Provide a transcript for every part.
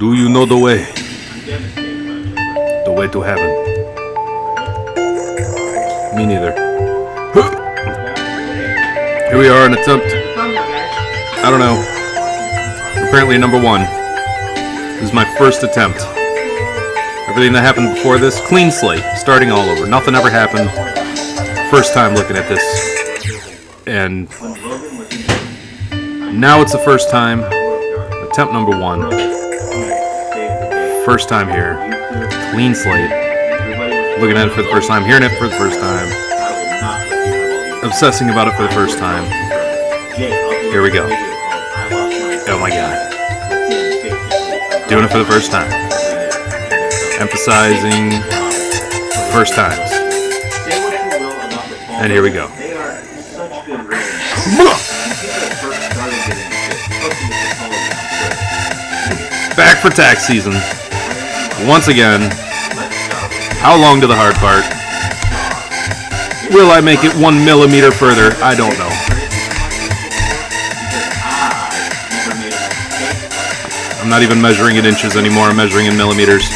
Do you know the way? The way to heaven. Me neither. Here we are, an attempt. I don't know. Apparently number 1. This is my first attempt. Everything that happened before this, clean slate, starting all over. Nothing ever happened. First time looking at this. And now it's the first time. Attempt number 1. First time here. Clean slate. Looking at it for the first time. Hearing it for the first time. Obsessing about it for the first time. Here we go. Oh my god. Doing it for the first time. Emphasizing first times. And here we go. Back for tax season. Once again. How long to the hard part? Will I make it 1 millimeter further? I don't know. I'm not even measuring in inches anymore. I'm measuring in millimeters.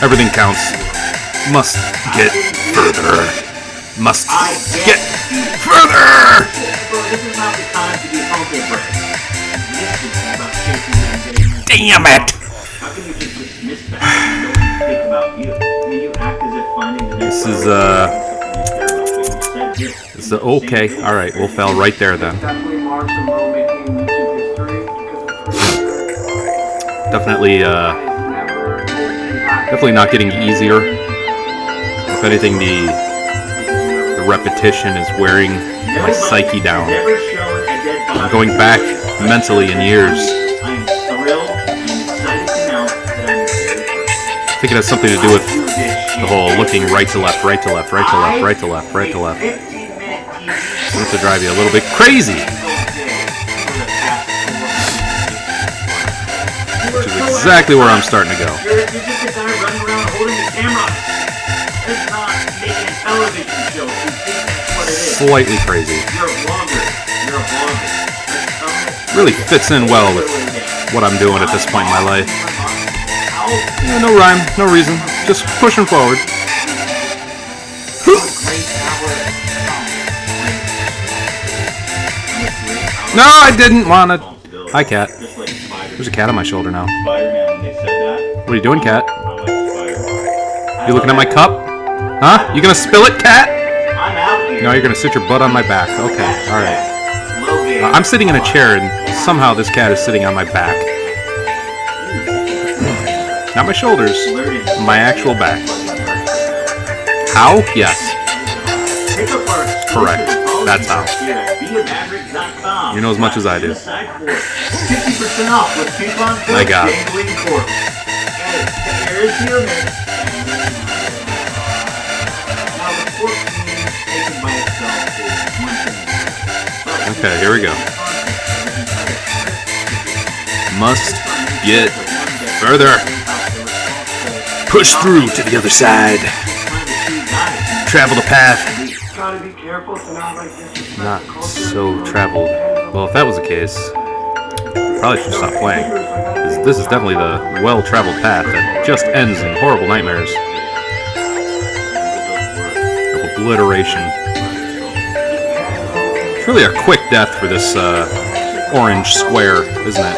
Everything counts. Must get further. Must get further! Damn it! This is okay. Alright, we'll fail right there then. Definitely not getting easier. If anything, the repetition is wearing my psyche down. I'm going back mentally in years. I think it has something to do with the whole looking right to left, right to left, right to left, right to left, right to left. It's going to drive you a little bit crazy. Which is exactly where I'm starting to go. You're just a guy running around holding the camera. It's not making a television show. You think that's what it is. Slightly crazy. You're a vlogger. Really fits in well with what I'm doing at this point in my life. Yeah, no rhyme, no reason. Just pushing forward. No, I didn't want to. Hi, cat. There's a cat on my shoulder now. What are you doing, cat? You looking at my cup? Huh? You gonna spill it, cat? No, you're gonna sit your butt on my back. Okay, alright. I'm sitting in a chair and somehow this cat is sitting on my back. Not my shoulders, my actual back. How? Yes. Correct. That's how. You know as much as I do. 50% off with coupon code My God. DanglingCorp. Here's your minute. Now the cork taken by itself is one thing. Okay, here we go. Must get further. Push through to the other side. Travel the path. Not so traveled. Well, if that was the case, probably should stop playing. This is definitely the well-traveled path that just ends in horrible nightmares of obliteration. It's really a quick death for this orange square, isn't it?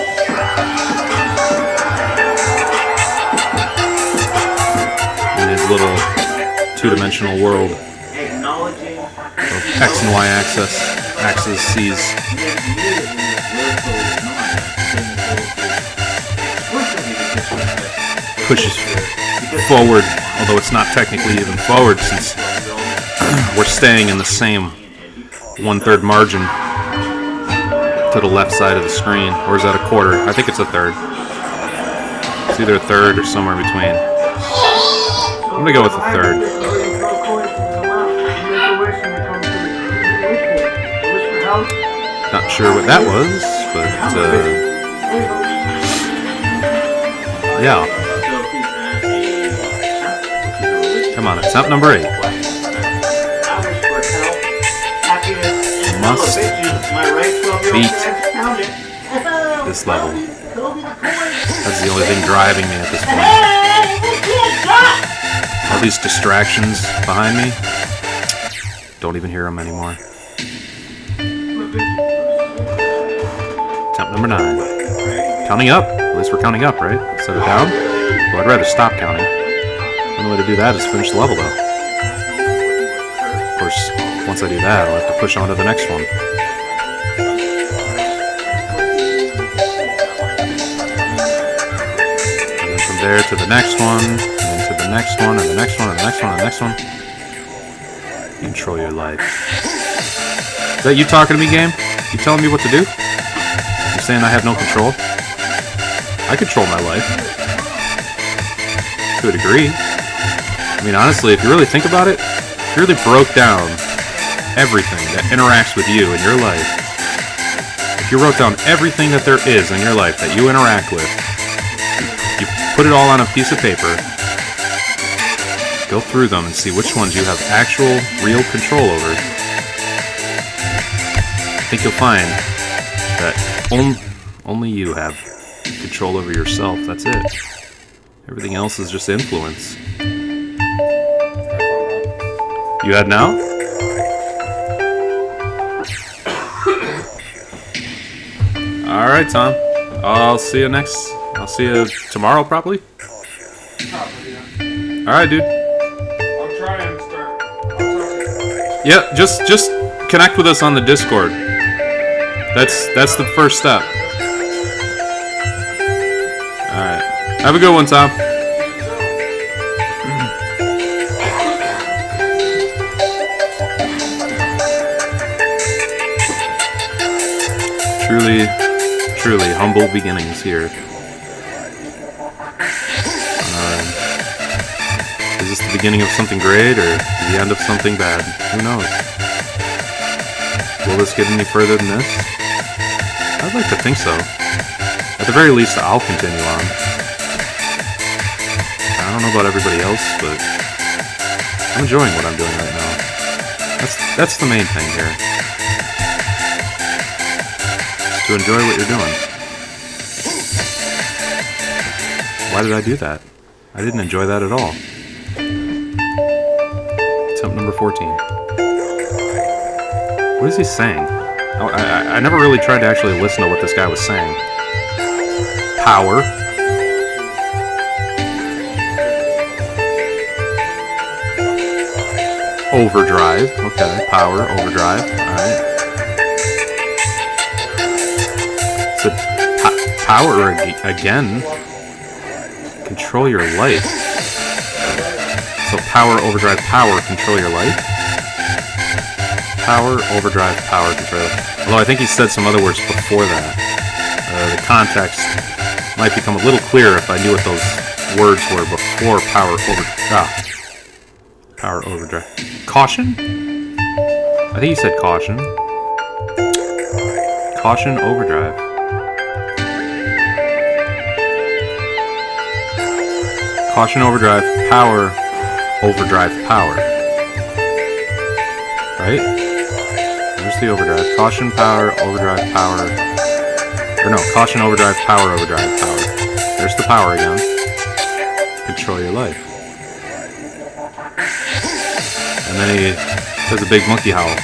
In his little two-dimensional world of X and Y axis sees. Pushes forward, although it's not technically even forward since we're staying in the same 1/3 margin to the left side of the screen. Or is that a quarter? I think it's a third. It's either a third or somewhere in between. I'm gonna go with a third. Not sure what that was, but yeah. Come on, attempt number 8. Must beat this level. That's the only thing driving me at this point. All these distractions behind me. Don't even hear them anymore. Attempt number 9. Counting up. At least we're counting up, right? Set it down. Well, I'd rather stop counting. The only way to do that is finish the level, though. Of course, once I do that, I'll have to push on to the next one. And then from there to the next one, and then to the next one, and the next one, and the next one, and the next one. Control your life. Is that you talking to me, game? You telling me what to do? You saying I have no control? I control my life. To a degree. I mean, honestly, if you really think about it, if you really broke down everything that interacts with you in your life, if you wrote down everything that there is in your life that you interact with, you put it all on a piece of paper, go through them and see which ones you have actual, real control over, I think you'll find that only you have control over yourself. That's it. Everything else is just influence. You had now? Alright, Tom. I'll see you tomorrow, probably? Probably, yeah. Alright, dude. I'm trying to start. Yeah, just connect with us on the Discord. That's the first step. Alright. Have a good one, Tom. Truly humble beginnings here. Is this the beginning of something great or the end of something bad? Who knows? Will this get any further than this? I'd like to think so. At the very least, I'll continue on. I don't know about everybody else, but I'm enjoying what I'm doing right now. That's the main thing here. To enjoy what you're doing. Why did I do that? I didn't enjoy that at all. Attempt number 14. What is he saying? Oh, I never really tried to actually listen to what this guy was saying. Power. Overdrive. Okay, power, overdrive. Alright. So, power again. Control your life. So, power, overdrive, power, control your life. Power, overdrive, power, control. Although I think he said some other words before that. The context might become a little clearer if I knew what those words were before power, power, overdrive. Caution? I think he said caution. Caution, overdrive. Caution, overdrive, power, overdrive, power. Right? There's the overdrive. Caution, power, overdrive, power. Or no, caution, overdrive, power, overdrive, power. There's the power again. Control your life. And then he does a big monkey howl.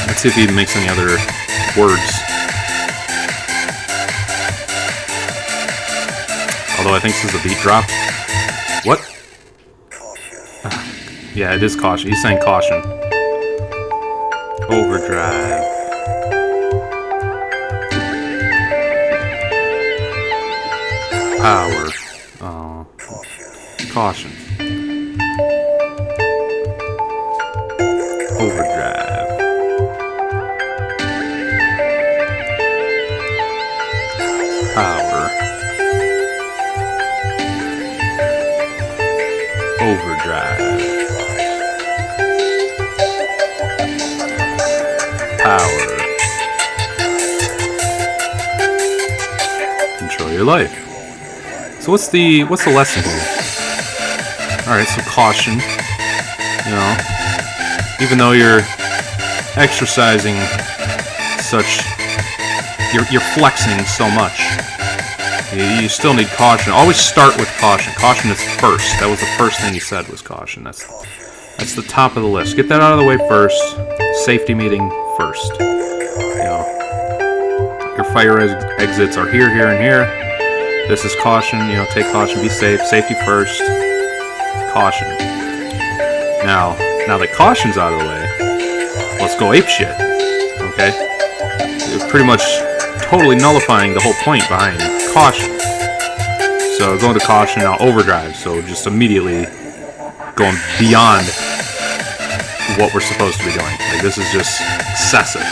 Let's see if he makes any other words. Although I think this is a beat drop. What? Yeah, it is caution. He's saying caution. Overdrive. Power. Oh. Caution. Overdrive. Power. Overdrive. Power. Control your life. So what's the lesson here? Alright, so caution. You know, even though you're exercising such, you're flexing so much, you still need caution. Always start with caution. Caution is first. That was the first thing he said, was caution. That's the top of the list. Get that out of the way first. Safety meeting first. You know, your fire exits are here, here, and here. This is caution. You know, take caution. Be safe. Safety first. Caution. Now that caution's out of the way, let's go apeshit. Okay? You're pretty much totally nullifying the whole point behind caution. So going to caution, now overdrive. So just immediately going beyond what we're supposed to be doing. Like, this is just excessive.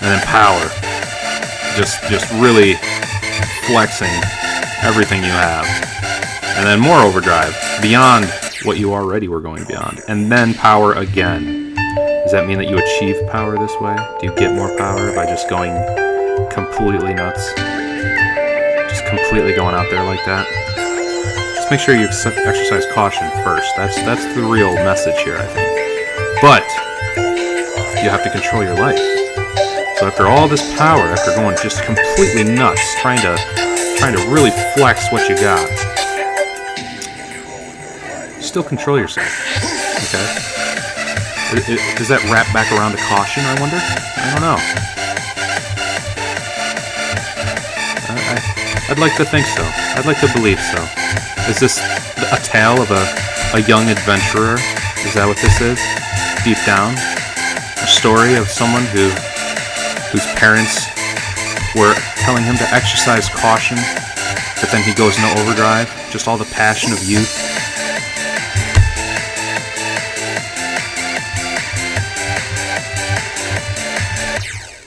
And then power. Just really flexing everything you have. And then more overdrive, beyond what you already were going beyond. And then power again. Does that mean that you achieve power this way? Do you get more power by just going completely nuts? Just completely going out there like that? Just make sure you exercise caution first. That's the real message here, I think. But you have to control your life. So after all this power, after going just completely nuts, trying to really flex what you got, still control yourself. Okay? Does that wrap back around to caution, I wonder? I don't know. I'd like to think so. I'd like to believe so. Is this a tale of a young adventurer? Is that what this is? Deep down? A story of someone whose parents were telling him to exercise caution, but then he goes into overdrive? Just all the passion of youth?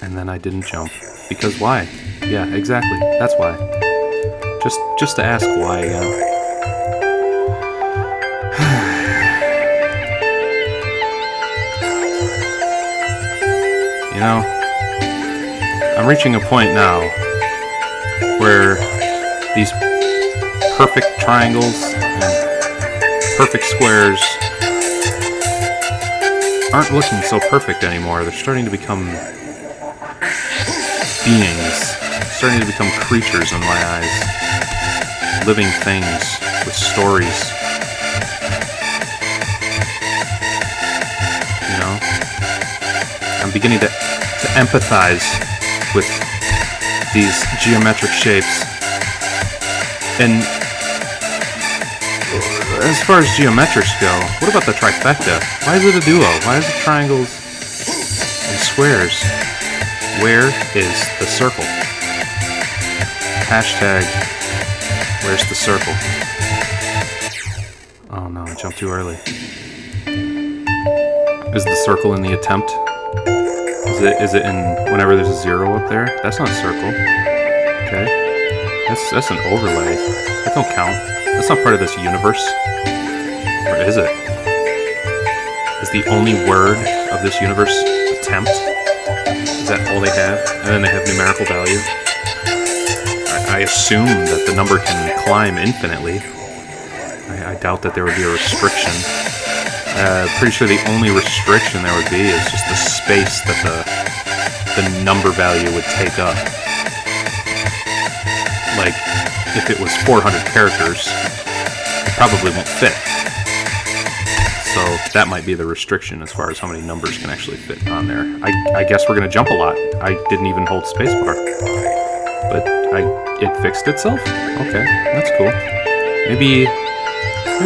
And then I didn't jump. Because why? Yeah, exactly. That's why. Just to ask why again. You know, I'm reaching a point now where these perfect triangles and perfect squares aren't looking so perfect anymore. They're starting to become beings, starting to become creatures in my eyes, living things with stories. You know, I'm beginning to empathize with these geometric shapes. And as far as geometrics go, what about the trifecta? Why is it a duo? Why is it triangles and squares? Where is the circle? Hashtag, where's the circle? Oh no, I jumped too early. Is the circle in the attempt? Is it in whenever there's a 0 up there? That's not a circle. Okay. That's an overlay. That don't count. That's not part of this universe. Or is it? Is the only word of this universe attempt? Is that all they have? And then they have numerical value? I assume that the number can climb infinitely. I doubt that there would be a restriction. Pretty sure the only restriction there would be is just the space that the number value would take up. Like, if it was 400 characters, it probably won't fit. So that might be the restriction as far as how many numbers can actually fit on there. I guess we're going to jump a lot. I didn't even hold spacebar. But it fixed itself? Okay, that's cool. Maybe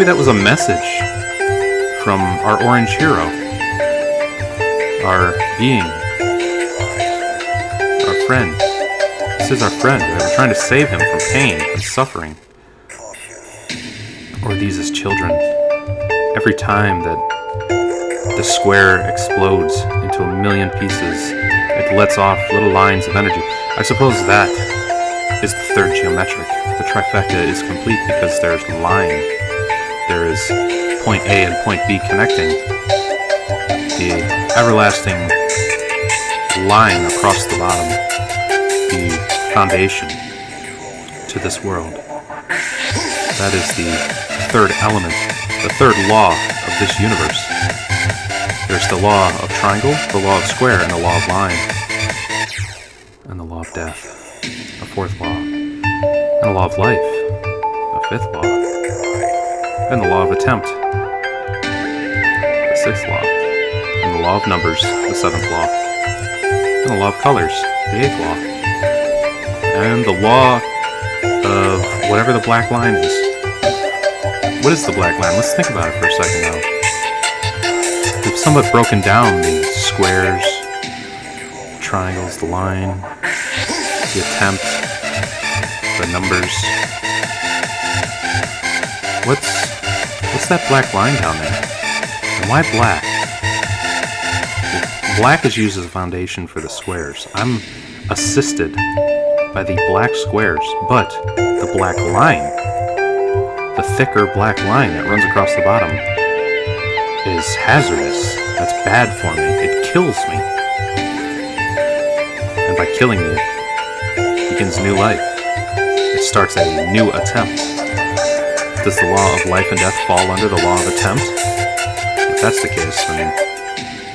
that was a message from our orange hero. Our being. Our friend. This is our friend. We're trying to save him from pain and suffering. Or these as children. Every time that the square explodes into a million pieces, it lets off little lines of energy. I suppose that is the third geometric. The trifecta is complete because there's line. There is point A and point B connecting. The everlasting line across the bottom. The foundation to this world. That is the third element the third law of this universe. There's the law of triangle, the law of square, and the law of line. And the law of death, a fourth law. And the law of life, a fifth law. And the law of attempt, the sixth law. And the law of numbers, the seventh law. And the law of colors, the eighth law. And the law of whatever the black line is. What is the black line? Let's think about it for a second now. We've somewhat broken down the squares, the triangles, the line, the attempt, the numbers. What's that black line down there? And why black? Black is used as a foundation for the squares. I'm assisted by the black squares, but the black line, the thicker black line that runs across the bottom, is hazardous. That's bad for me. It kills me. And by killing me, it begins new life. It starts a new attempt. Does the law of life and death fall under the law of attempt? If that's the case, then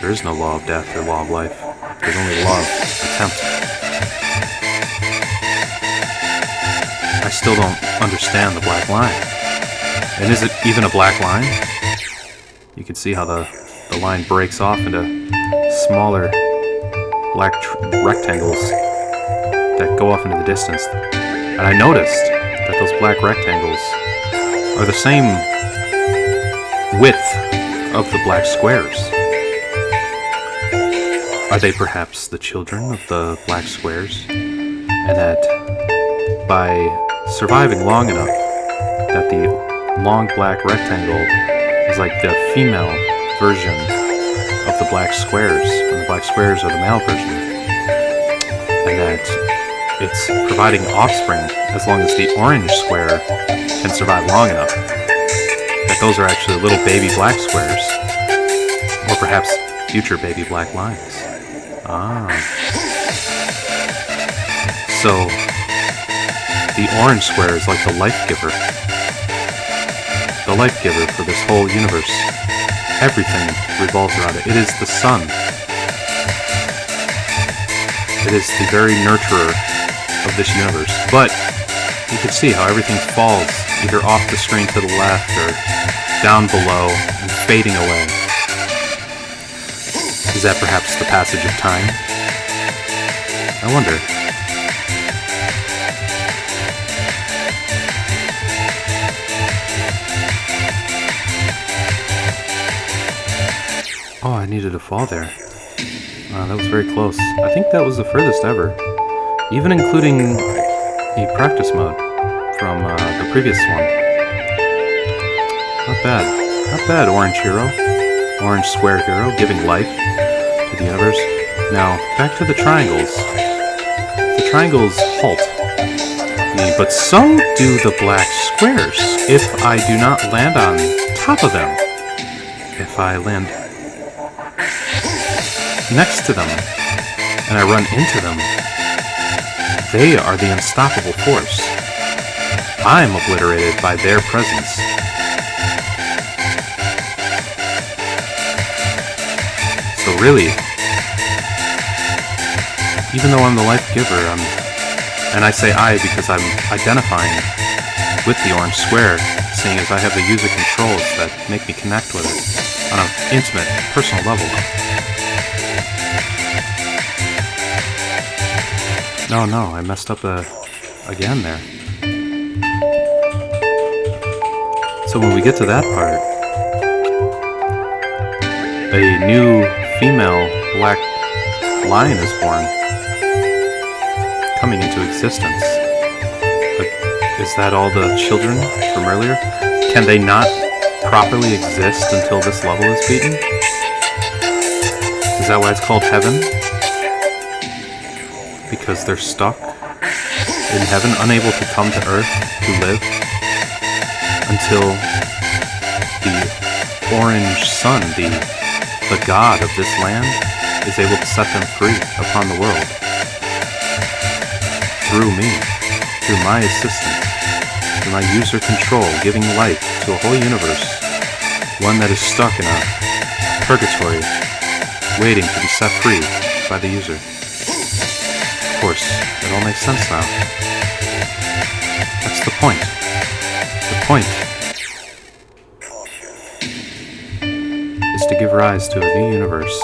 there is no law of death or law of life. There's only the law of attempt. I still don't understand the black line. And is it even a black line? You can see how the line breaks off into smaller black rectangles that go off into the distance. And I noticed that those black rectangles are the same width of the black squares. Are they perhaps the children of the black squares? And that by surviving long enough, that the long black rectangle is like the female version of the black squares, and the black squares are the male version, and that it's providing offspring as long as the orange square can survive long enough, that those are actually little baby black squares, or perhaps future baby black lines. So the orange square is like the life giver. The life giver for this whole universe. Everything revolves around it. It is the sun. It is the very nurturer of this universe. But you can see how everything falls either off the screen to the left or down below and fading away. Is that perhaps the passage of time? I wonder. Oh, I needed to fall there. That was very close. I think that was the furthest ever. Even including a practice mode from the previous one. Not bad. Not bad, Orange Hero. Orange Square Hero, giving life to the universe. Now, back to the triangles. The triangles halt me, but so do the black squares if I do not land on top of them. If I land next to them and I run into them, they are the unstoppable force. I'm obliterated by their presence. So really, even though I'm the life giver, and I say I because I'm identifying with the orange square, seeing as I have the user controls that make me connect with it on an intimate, personal level. No, I messed up again there. So when we get to that part, a new female black lion is born, coming into existence. Is that all the children from earlier? Can they not properly exist until this level is beaten? Is that why it's called heaven? Because they're stuck in heaven, unable to come to earth to live until the orange sun, the god of this land, is able to set them free upon the world. Through me, through my assistance, through my user control, giving life to a whole universe One that is stuck in a purgatory, waiting to be set free by the user. Of course, it all makes sense now. That's the point. The point is to give rise to a new universe.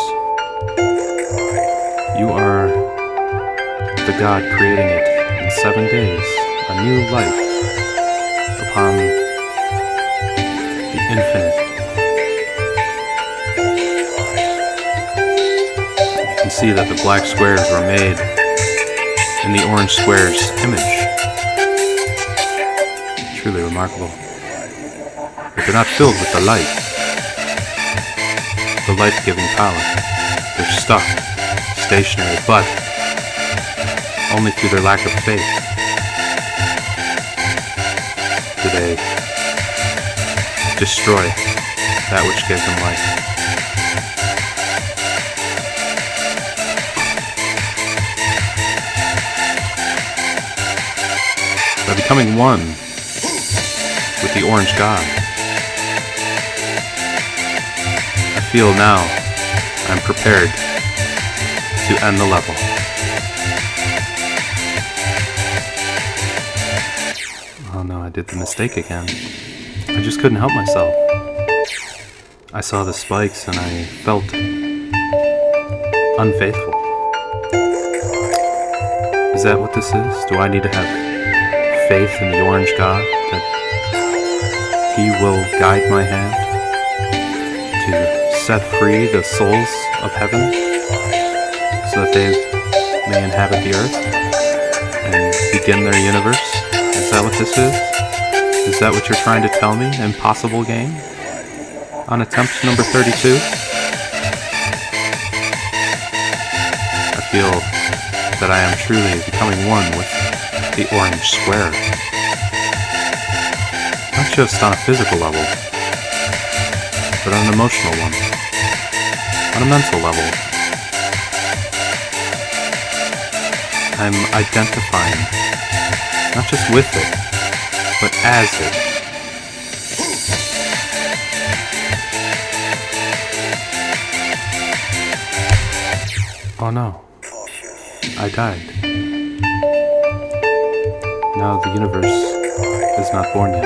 You are the God creating it in 7 days, a new life upon the infinite. You can see that the black squares were made in the orange square's image. Truly remarkable. But they're not filled with the life-giving power. They're stuck, stationary, but only through their lack of faith do they destroy that which gave them life. By becoming one with the orange god, I feel now I'm prepared to end the level. Oh no, I did the mistake again. I just couldn't help myself. I saw the spikes and I felt unfaithful. Is that what this is? Do I need to have faith in the orange god that he will guide my hand to set free the souls of heaven so that they may inhabit the earth and begin their universe? Is that what this is? Is that what you're trying to tell me? Impossible game? On attempt number 32? I feel that I am truly becoming one with the orange square. Not just on a physical level, but on an emotional one. On a mental level. I'm identifying not just with it, but as it. Oh no, I died. No, the universe is not born yet.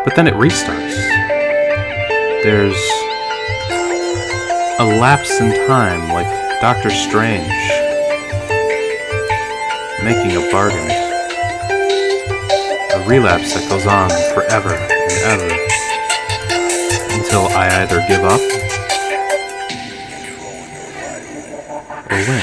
But then it restarts. There's a lapse in time, like Doctor Strange making a bargain. A relapse that goes on forever and ever until I either give up or win.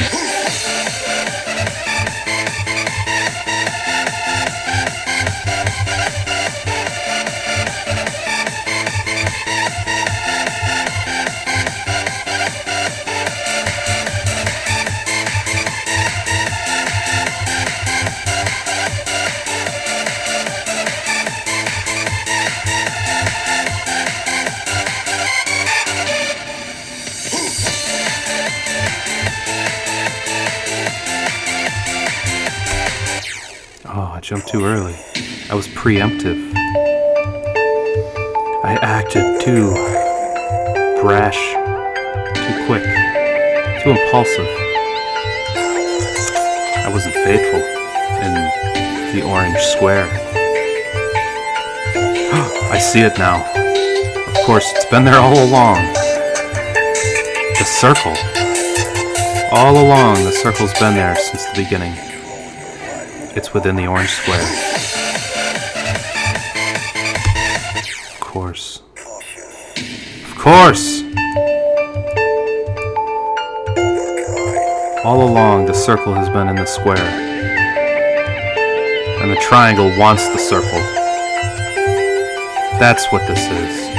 Jumped too early. I was preemptive. I acted too brash, too quick, too impulsive. I wasn't faithful in the orange square. I see it now. Of course, it's been there all along. The circle. All along, the circle's been there since the beginning. It's within the orange square. Of course. Of course! All along, the circle has been in the square. And the triangle wants the circle. That's what this is.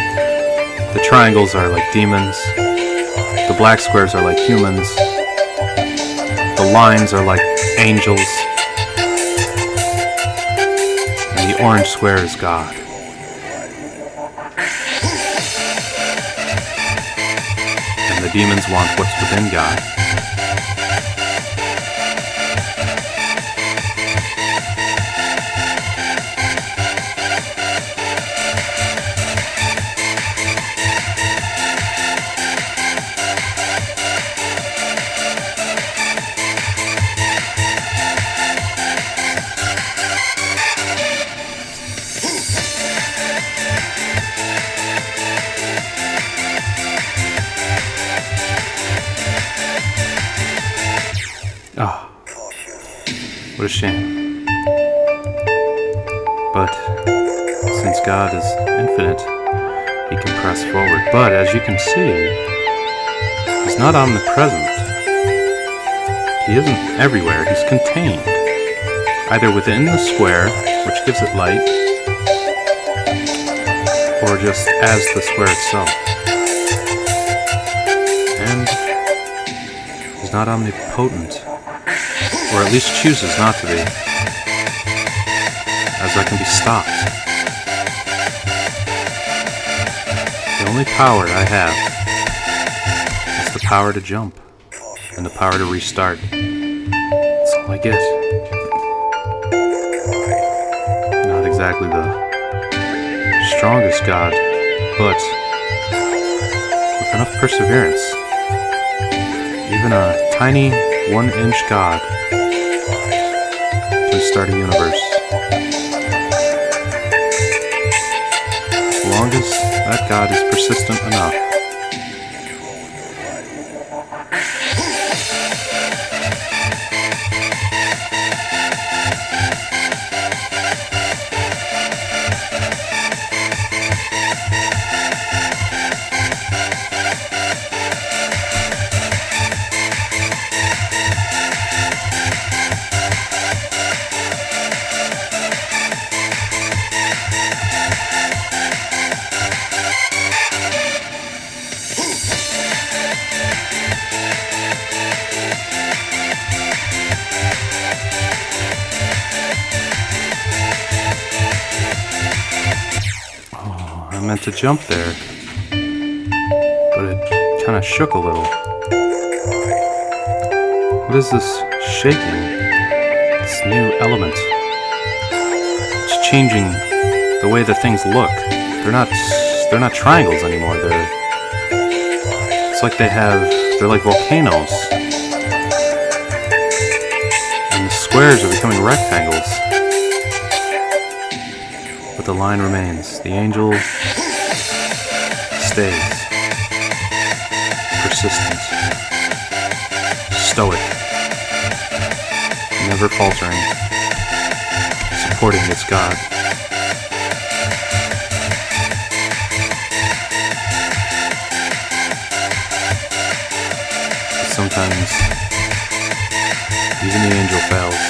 The triangles are like demons. The black squares are like humans. The lines are like angels. The orange square is God. And the demons want what's within God. What a shame. But since God is infinite, he can press forward. But as you can see, he's not omnipresent. He isn't everywhere. He's contained, either within the square, which gives it light, or just as the square itself. And he's not omnipotent, or at least chooses not to be, as that can be stopped. The only power I have is the power to jump, and the power to restart. That's all I get. Not exactly the strongest God, but with enough perseverance, even a tiny 1-inch God can start a universe. As long as that God is persistent enough. I meant to jump there, but it kind of shook a little. What is this shaking? This new element. It's changing the way that things look. They're not triangles anymore. It's like they're like volcanoes. And the squares are becoming rectangles. But the line remains. The angel stays. Persistent. Stoic. Never faltering. Supporting its God. But sometimes even the angel fails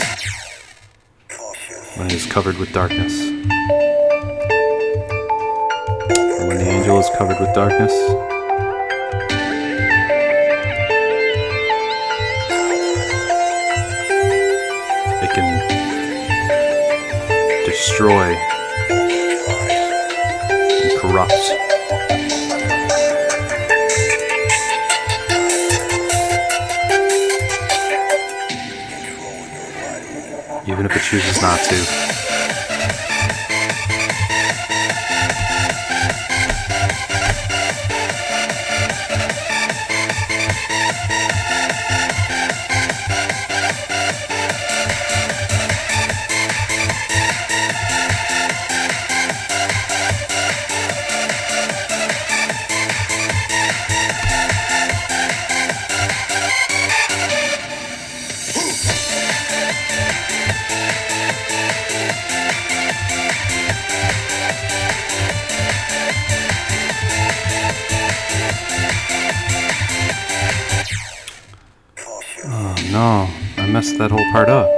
when he is covered with darkness. When the angel is covered with darkness, it can destroy and corrupt. Even if it chooses not to. No, I messed that whole part up.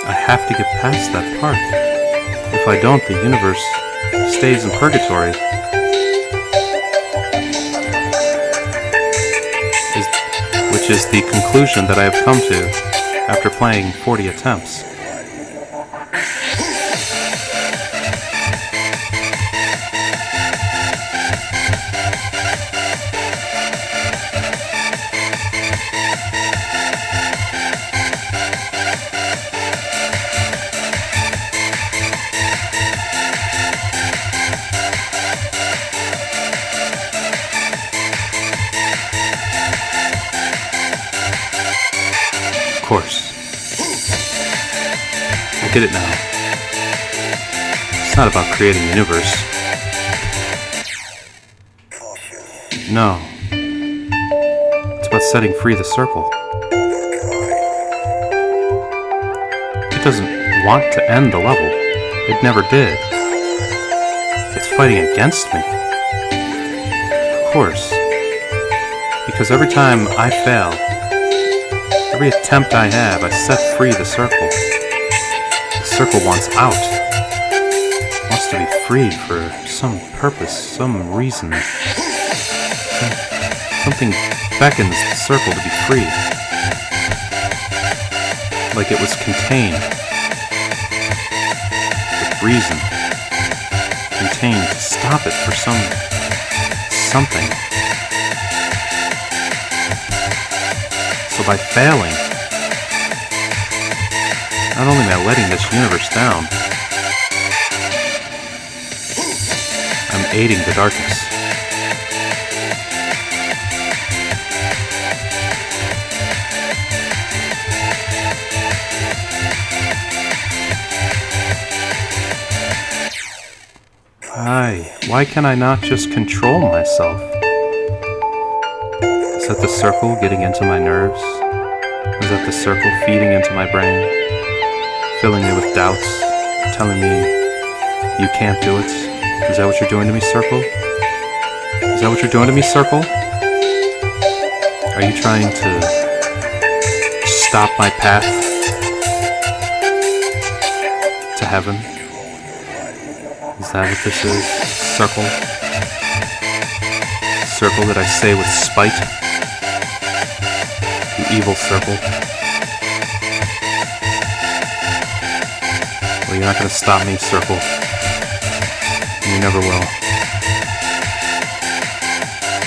I have to get past that part. If I don't, the universe stays in purgatory. Which is the conclusion that I have come to after playing 40 attempts. Of course. I get it now. It's not about creating a universe. No. It's about setting free the circle. It doesn't want to end the level. It never did. It's fighting against me. Of course. Because every time I fail, every attempt I have, I set free the circle. The circle wants out. It wants to be freed for some purpose, some reason. Something beckons the circle to be freed. Like it was contained. With reason. Contained to stop it for something. So by failing, not only am I letting this universe down, I'm aiding the darkness. Why can I not just control myself? Is that the circle getting into my nerves? Is that the circle feeding into my brain? Filling me with doubts? Telling me you can't do it? Is that what you're doing to me, circle? Is that what you're doing to me, circle? Are you trying to stop my path to heaven? Is that what this is? Circle? Circle that I say with spite? You evil circle. Well, you're not gonna stop me, circle. And you never will.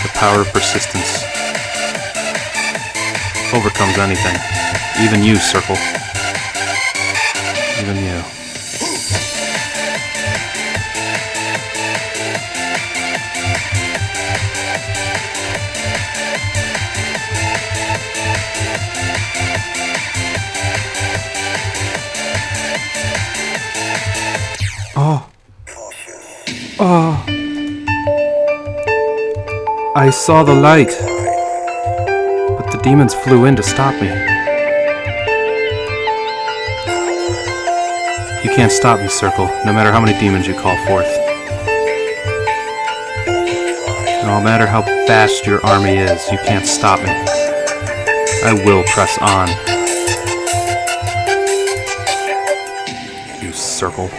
The power of persistence overcomes anything. Even you, circle. Even you. Oh. I saw the light, but the demons flew in to stop me. You can't stop me, circle, no matter how many demons you call forth. No matter how vast your army is, you can't stop me. I will press on. You circle.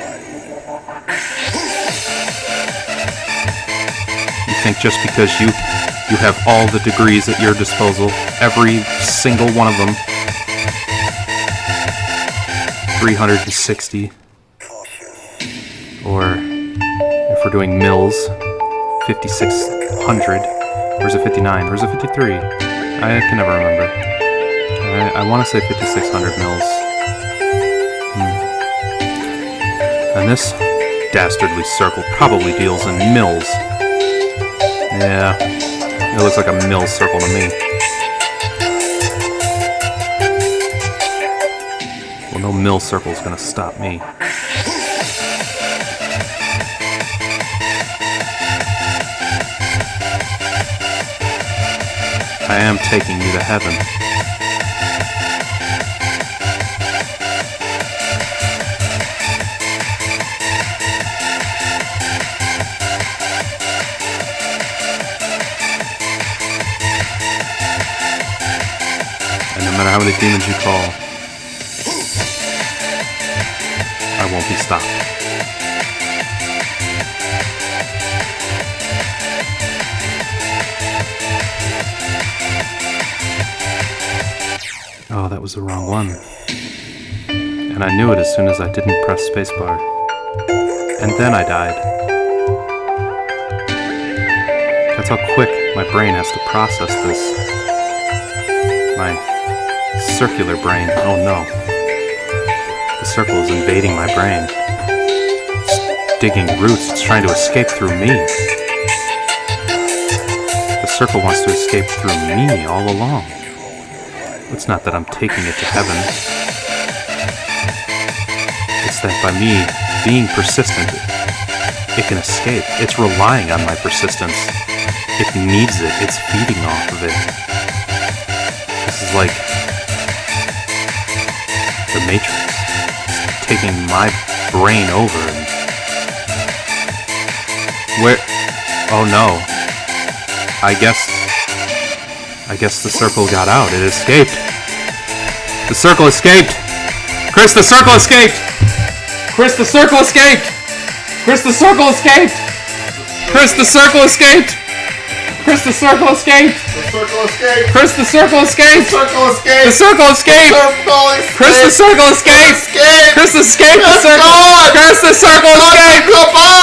Think just because you have all the degrees at your disposal, every single one of them, 360, or if we're doing mills, 5,600, or is it 59, or is it 53? I can never remember. I want to say 5,600 mills. And this dastardly circle probably deals in mills. Yeah, it looks like a mill circle to me. Well, no mill circle is gonna stop me. I am taking you to heaven. No matter how many demons you call, I won't be stopped. Oh, that was the wrong one. And I knew it as soon as I didn't press spacebar. And then I died. That's how quick my brain has to process this. My circular brain. Oh no. The circle is invading my brain. It's digging roots. It's trying to escape through me. The circle wants to escape through me all along. It's not that I'm taking it to heaven. It's that by me being persistent, it can escape. It's relying on my persistence. It needs it. It's feeding off of it. This is like the Matrix. It's taking my brain over and... Where... Oh no. I guess the circle got out. It escaped. The circle escaped! Chris, the circle escaped! Chris, the circle escaped! Chris, the circle escaped! Chris, the circle escaped! Chris, the circle escaped! The circle escaped! Chris, the circle escaped! Circle escaped! The circle escaped! Circle escaped! Chris, the circle escaped! Escape! Chris, escape the It's circle! gone! Chris, the circle escaped! Goodbye!